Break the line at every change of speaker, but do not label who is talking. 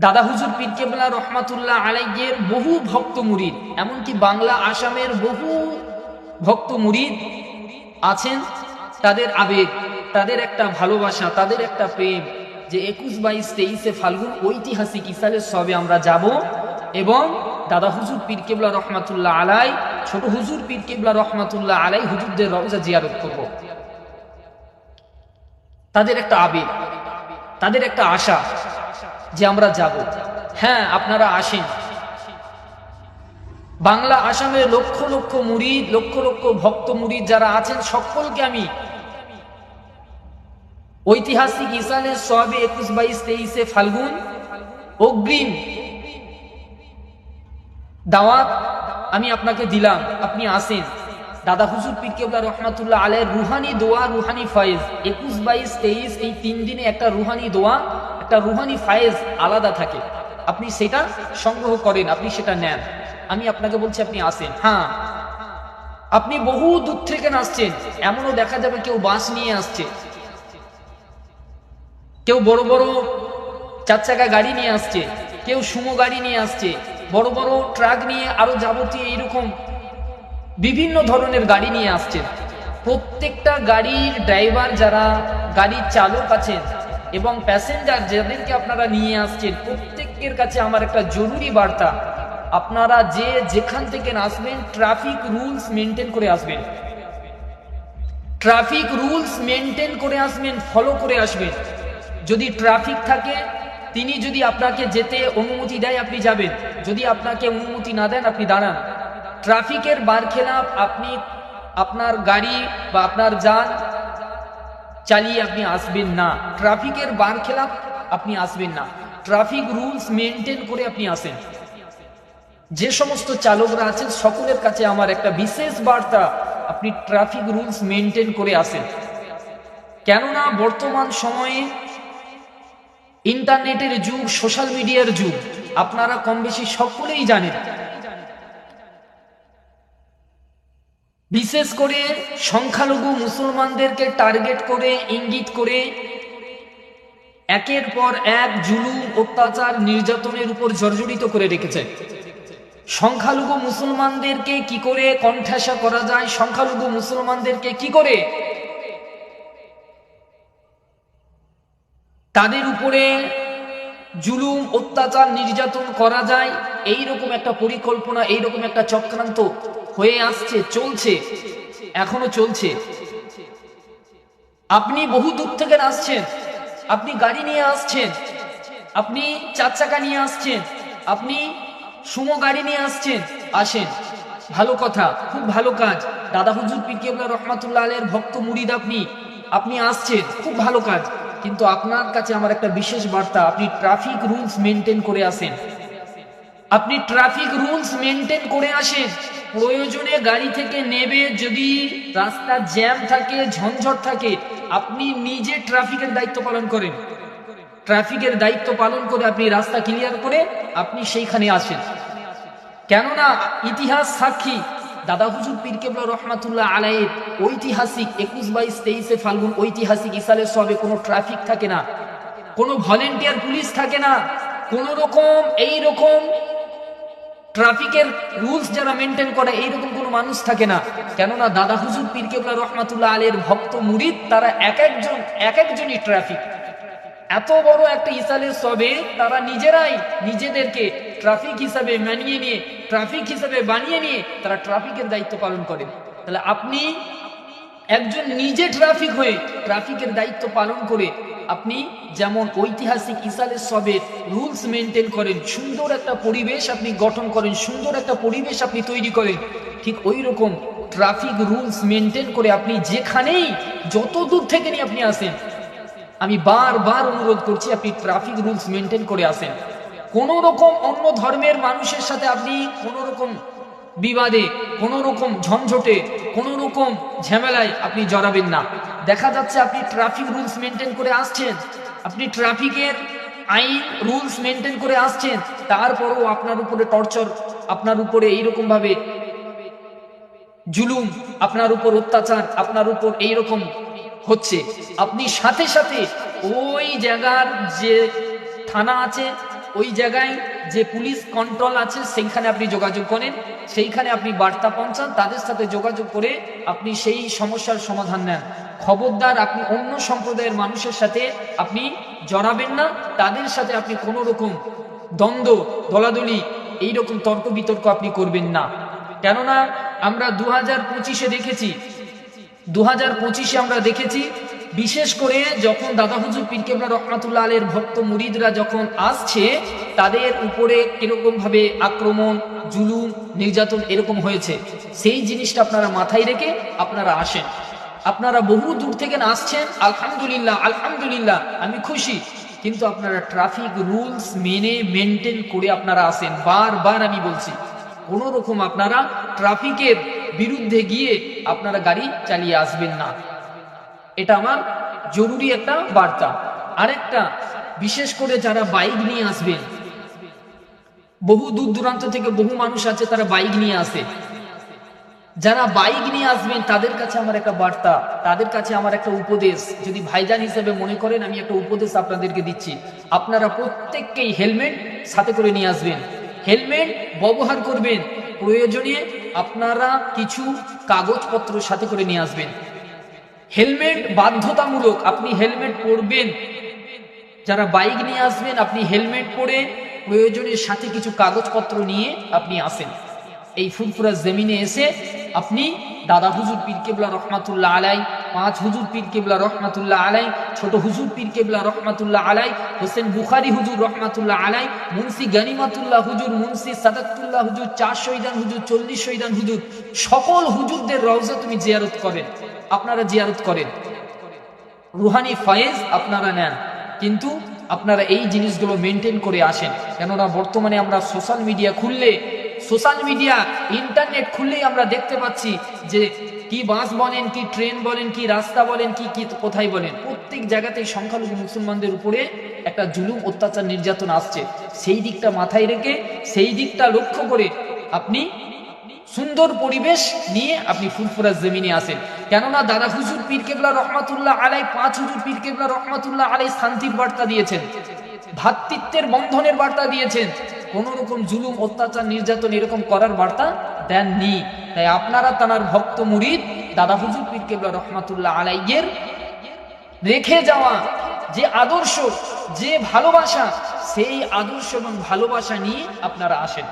দাদা হুজুর পীর কেবলা রহমাতুল্লাহ আলাইহির বহু ভক্ত মুরিদ, এমনকি বাংলা আসামের বহু ভক্ত মুরিদ আছেন। তাদের আবেগ, তাদের একটা ভালোবাসা, তাদের একটা প্রেম যে 21, 22, 23 ফাল্গুন ঐতিহাসিক ইসালের সবে আমরা যাব এবং দাদা হুজুর পীর কেবলা রহমাতুল্লাহ আলাই, ছোট হুজুর পীর কেবলা রহমাতুল্লাহ আলাই হুজুরদের রওজা জিয়ারত করব। তাদের একটা আবেগ, তাদের একটা আশা যে আমরা যাব। হ্যাঁ, আপনারা আসেন। বাংলা আসামের লক্ষ লক্ষ মুরিদ, লক্ষ লক্ষ ভক্ত মুরিদ যারা আছেন, সকলকে আমি ঐতিহাসিক ইসালের সবে 21, 22, 23 ফাল্গুন অগ্রিম দাওয়াত আমি আপনাকে দিলাম, আপনি আসেন। দাদা হুজুর পীর কেবলা রহমাতুল্লাহ আলাইহির রুহানি দোয়া, রুহানি ফায়েজ 21, 22, 23 এই 3 দিনে একটা রুহানি দোয়া, একটা রুহানি ফায়েজ আলাদা থাকে। আপনি সেটা সংগ্রহ করেন, আপনি সেটা নেন। আমি আপনাকে বলছি আপনি আসেন। হ্যাঁ, আপনি বহু দূর থেকে আসছেন। এমনও দেখা যাবে কেউ বাস নিয়ে আসছে, কেউ বড় বড় 4 চাকা গাড়ি নিয়ে আসছে, কেউ সুমো গাড়ি নিয়ে আসছে, বড় বড় ট্রাক নিয়ে, আরো যাবতীয় এইরকম বিভিন্ন ধরনের গাড়ি নিয়ে আসছেন। প্রত্যেকটা গাড়ির ড্রাইভার, যারা গাড়ির চালক আছেন এবং প্যাসেঞ্জার যাদেরকে আপনারা নিয়ে আসছেন, প্রত্যেকের কাছে আমার একটা জরুরি বার্তা, আপনারা যে যেখান থেকে আসবেন ট্রাফিক রুলস মেনটেন করে আসবেন। ট্রাফিক রুলস মেনটেন করে আসবেন, ফলো করে আসবেন। যদি ট্রাফিক থাকে, তিনি যদি আপনাকে যেতে অনুমতি দেয় আপনি যাবেন, যদি আপনাকে অনুমতি না দেন আপনি দাঁড়ান। ট্রাফিকের বারখেলাপ আপনি আপনার গাড়ি বা আপনার যান চালিয়ে আপনি আসবেন না। ট্রাফিকের বারখেলাপ আপনি আসবেন না। ট্রাফিক রুলস মেনটেন করে আপনি আসেন। যে সমস্ত চালকরা আছেন সকলের কাছে আমার একটা বিশেষ বার্তা, আপনি ট্রাফিক রুলস মেনটেন করে আসেন। কেননা বর্তমান সময়ে ইন্টারনেটের যুগ, সোশ্যাল মিডিয়ার যুগ, আপনারা কম বেশি সকলেই জানেন। বিশেষ করে সংখ্যালঘু মুসলমানদেরকে টার্গেট করে, ইঙ্গিত করে একের পর এক জুলুম, অত্যাচার, নির্যাতনের উপর জর্জরিত করে রেখেছে। সংখ্যালঘু মুসলমানদেরকে কি করে কণ্ঠাসা করা যায়, সংখ্যালঘু মুসলমানদেরকে কি করে তাদের উপরে জুলুম, অত্যাচার, নির্যাতন করা যায়, এইরকম একটা পরিকল্পনা, এইরকম একটা চক্রান্ত হয়ে আসছে, চলছে, এখনো চলছে। আপনি বহু দূর থেকে আসছেন, আপনি গাড়ি নিয়ে আসছেন, আপনি 4 চাকা নিয়ে আসছেন, আপনি সুমো গাড়ি নিয়ে আসছেন, আসেন, ভালো কথা, খুব ভালো কাজ। দাদা হুজুর পীর কেবলা রহমাতুল্লাহ আলাইহির ভক্ত মুরিদ আপনি আসছেন, খুব ভালো কাজ। কিন্তু আপনার কাছে আমার একটা বিশেষ বার্তা, আপনি ট্রাফিক রুলস মেনটেন করে আসেন। আপনি ট্রাফিক রুলস মেনটেন করে আসেন। প্রয়োজনে গাড়ি থেকে নেবে, যদি রাস্তা জ্যাম থাকে, ঝঞ্ঝট থাকে, আপনি নিজে ট্রাফিকের দায়িত্ব পালন করেন। ট্রাফিকের দায়িত্ব পালন করে আপনি রাস্তা ক্লিয়ার করে আপনি সেইখানে আসেন। কেননা ইতিহাস সাক্ষী, দাদা হুজুর পীর কেবলা রহমাতুল্লাহ আলাইহির ঐতিহাসিক 21, 22, 23 ফাল্গুন ঐতিহাসিক ইসালের সবে কোনো ট্রাফিক থাকে না, কোনো ভলেন্টিয়ার পুলিশ থাকে না, কোন রকম এইরকম ট্রাফিকের রুলস যারা মেনটেন করে এইরকম কোনো মানুষ থাকে না। কেননা দাদা হুজুর পীর কেবলা রহমাতুল্লাহ আলাইহির ভক্ত মুরিদ, তারা এক একজনই ট্রাফিক। এত বড় একটা ইসালের সবে তারা নিজেরাই নিজেদেরকে ট্রাফিক হিসাবে মানিয়ে নিয়ে, ট্রাফিক হিসাবে বানিয়ে নিয়ে তারা ট্রাফিকের দায়িত্ব পালন করেন। তাহলে আপনি একজন নিজে ট্রাফিক হয়ে ট্রাফিকের দায়িত্ব পালন করে আপনি যেমন ঐতিহাসিক ইসালের সবে রুলস মেনটেন করেন, সুন্দর একটা পরিবেশ আপনি গঠন করেন, সুন্দর একটা পরিবেশ আপনি তৈরি করেন, ঠিক ওই রকম ট্রাফিক রুলস মেনটেন করে আপনি যেখানেই যত দূর থেকে নিয়ে আপনি আসেন, আমি বারবার অনুরোধ করছি আপনি ট্রাফিক রুলস মেনটেন করে আসেন। কোন রকম অন্য ধর্মের মানুষের সাথে আপনি কোন রকম বিবাদে, কোন রকম ঝঞ্ঝটে, কোন রকম ঝামেলায় আপনি জড়াবেন না। দেখা যাচ্ছে আপনি ট্রাফিক রুলস মেনটেন করে আসছেন, আপনি ট্রাফিকের আইন রুলস মেনটেন করে আসছেন, তারপরও আপনার উপরে টর্চার, আপনার উপরে এইরকম ভাবে জুলুম, আপনার উপর অত্যাচার, আপনার উপর এইরকম হচ্ছে। আপনি সাথে সাথে ওই জায়গার যে থানা আছে ওই জায়গায় যে পুলিশ কন্ট্রোল আছে সেইখানে আপনি যোগাযোগ করেন, সেইখানে আপনি বার্তা পৌঁছান, তাদের সাথে যোগাযোগ করে আপনি সেই সমস্যার সমাধান নেন। খবরদার আপনি অন্য সম্প্রদায়ের মানুষের সাথে আপনি জড়াবেন না, তাদের সাথে আপনি কোনো রকম দ্বন্দ্ব দলাদলি এইরকম তর্ক বিতর্ক আপনি করবেন না। কেননা আমরা 2025-এ দেখেছি, 2025-এ আমরা দেখেছি, বিশেষ করে যখন দাদা হুজুর পীর কেবলা রহমাতুল্লাহ আলাইহির ভক্ত মুরিদরা যখন আসছে, তাদের উপরে এরকম ভাবে আক্রমণ, জুলুম, নির্যাতন এরকম হয়েছে। সেই জিনিসটা আপনারা মাথায় রেখে আপনারা আসেন। আপনারা বহু দূর থেকে আসছেন, আলহামদুলিল্লাহ আলহামদুলিল্লাহ, আমি খুশি, কিন্তু আপনারা ট্রাফিক রুলস মেনে মেনটেন করে আপনারা আসেন। বারবার আমি বলছি, কোনো রকম আপনারা ট্রাফিকের বিরুদ্ধে গিয়ে আপনারা গাড়ি চালিয়ে আসবেন না। এটা আমার জরুরি একটা বার্তা। আরেকটা, বিশেষ করে যারা বাইক নিয়ে আসবেন, বহু দূর দূরান্ত থেকে বহু মানুষ আছে, তারা বাইক নিয়ে আসে। যারা বাইক নিয়ে আসবেন তাদের কাছে আমার একটা বার্তা, তাদের কাছে আমার একটা উপদেশ, যদি ভাইজান হিসেবে মনে করেন, আমি একটা উপদেশ আপনাদেরকে দিচ্ছি। আপনারা প্রত্যেককেই হেলমেট সাথে করে নিয়ে আসবেন, হেলমেট ব্যবহার করবেন, প্রয়োজনে আপনারা কিছু কাগজপত্র সাথে করে নিয়ে আসবেন। হেলমেট বাধ্যতামূলক, আপনি হেলমেট পরবেন। যারা বাইক নিয়ে আসবেন আপনি হেলমেট পরে প্রয়োজনের সাথে কিছু কাগজপত্র নিয়ে আপনি আসেন। এই ফুরফুরা জমিনে এসে আপনি দাদা হুজুর পীর কেবলা রহমাতুল্লাহ আলাই, পাঁচ হুজুর পীর কেবলা রহমাতুল্লাহ আলাই, ছোট হুজুর পীর কেবলা রহমাতুল্লাহ আলাই, হোসেন বুখারি হুজুর রহমাতুল্লাহ আলাই, মুন্সি গানিমাতুল্লাহ হুজুর, মুন্সি সাদাতুল্লাহ হুজুর, 4 শহীদান হুজুর, 40 শহীদান হুজুর, সকল হুজুরদের রওজা তুমি জিয়ারত করেন, আপনারা জিয়ারত করেন, রুহানি ফয়েজ আপনারা নেন। কিন্তু আপনারা এই জিনিসগুলো মেনটেন করে আসেন। কেননা বর্তমানে আমরা সোশ্যাল মিডিয়া খুললে, সোশ্যাল মিডিয়া ইন্টারনেট খুললেই আমরা দেখতে পাচ্ছি যে কি বাস বলেন, কি ট্রেন বলেন, কি রাস্তা বলেন, কি কি কোথায় বলেন, প্রত্যেক জায়গাতেই সংখ্যালঘু মুসলমানদের উপরে একটা জুলুম, অত্যাচার, নির্যাতন আসছে। সেই দিকটা মাথায় রেখে, সেই দিকটা লক্ষ্য করে আপনি সুন্দর পরিবেশ নিয়ে আপনি ফুরফুরা জমিনে আসেন। কেননা দাদা হুজুর পীর কেবলা রহমাতুল্লাহ আলাই, পাঁচ হুজুর পীর কেবলা রহমাতুল্লাহ আলাই শান্তির বার্তা দিয়েছেন, ভ্রাতৃত্বের বন্ধনের বার্তা দিয়েছেন, কোন রকম জুলুম, অত্যাচার, নির্যাতন এরকম করার বার্তা দেননি। তাই আপনারা তানার ভক্ত মুরিদ দাদা হুজুর পীর কেবলা রহমাতুল্লাহ আলাইয়ের রেখে যাওয়া যে আদর্শ, যে ভালোবাসা, সেই আদর্শ এবং ভালোবাসা নিয়ে আপনারা আসেন।